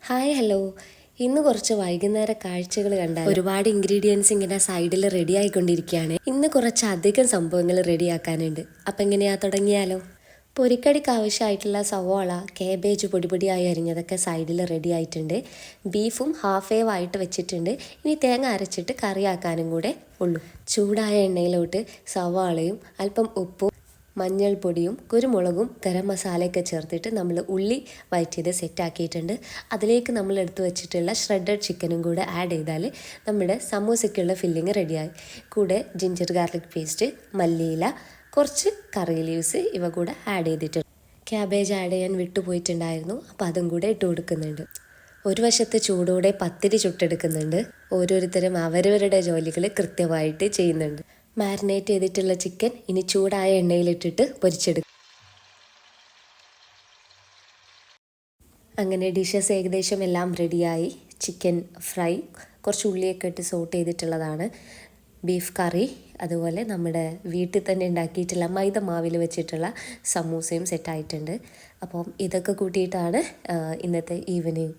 Hi hello. ഇന്ന് കുറച്ച് വൈകുന്നേര കാഴ്ചകൾ കണ്ടാൽ ഒരുപാട് ഇൻഗ്രീഡിയൻസ് ഇങ്ങനെ സൈഡിൽ റെഡി ആയിക്കൊണ്ടിരിക്കുകയാണ്. ഇന്ന് കുറച്ചധികം സംഭവങ്ങൾ റെഡിയാക്കാനുണ്ട്. അപ്പം എങ്ങനെയാ തുടങ്ങിയാലോ? പൊരിക്കടിക്ക് ആവശ്യമായിട്ടുള്ള സവോള, കാബേജ് പൊടിയായി അരിഞ്ഞതൊക്കെ സൈഡിൽ റെഡി ആയിട്ടുണ്ട്. ബീഫും ഹാഫ് വേവായിട്ട് വെച്ചിട്ടുണ്ട്. ഇനി തേങ്ങ അരച്ചിട്ട് കറിയാക്കാനും കൂടെ ഉള്ളൂ. ചൂടായ എണ്ണയിലോട്ട് സവാളയും അല്പം ഉപ്പും മഞ്ഞൾപ്പൊടിയും കുരുമുളകും ഗരം മസാലയൊക്കെ ചേർത്തിട്ട് നമ്മൾ ഉള്ളി വഴറ്റിയത് സെറ്റാക്കിയിട്ടുണ്ട്. അതിലേക്ക് നമ്മൾ എടുത്തു വെച്ചിട്ടുള്ള ഷ്രെഡഡ് ചിക്കനും കൂടെ ആഡ് ചെയ്താൽ നമ്മുടെ സമൂസയ്ക്കുള്ള ഫില്ലിങ് റെഡിയായി. കൂടെ ജിഞ്ചർ ഗാർലിക് പേസ്റ്റ്, മല്ലിയില, കുറച്ച് കറി ലീവ്സ് ഇവ കൂടെ ആഡ് ചെയ്തിട്ടുണ്ട്. ക്യാബേജ് ആഡ് ചെയ്യാൻ വിട്ടുപോയിട്ടുണ്ടായിരുന്നു, അപ്പോൾ അതും കൂടെ ഇട്ട് കൊടുക്കുന്നുണ്ട്. ഒരു വശത്ത് ചൂടോടെ പത്തിരി ചുട്ടെടുക്കുന്നുണ്ട്. ഓരോരുത്തരും അവരവരുടെ ജോലികൾ കൃത്യമായിട്ട് ചെയ്യുന്നുണ്ട്. മാരിനേറ്റ് ചെയ്തിട്ടുള്ള ചിക്കൻ ഇനി ചൂടായ എണ്ണയിലിട്ടിട്ട് പൊരിച്ചെടുക്കും. അങ്ങനെ ഡിഷസ് ഏകദേശം എല്ലാം റെഡിയായി. ചിക്കൻ ഫ്രൈ, കുറച്ച് ഉള്ളിയൊക്കെ ഇട്ട് സോട്ട് ചെയ്തിട്ടുള്ളതാണ്. ബീഫ് കറി, അതുപോലെ നമ്മുടെ വീട്ടിൽ തന്നെ ഉണ്ടാക്കിയിട്ടുള്ള മൈദ മാവിൽ വെച്ചിട്ടുള്ള സമൂസയും സെറ്റായിട്ടുണ്ട്. അപ്പം ഇതൊക്കെ കൂട്ടിയിട്ടാണ് ഇന്നത്തെ ഈവനിങ്.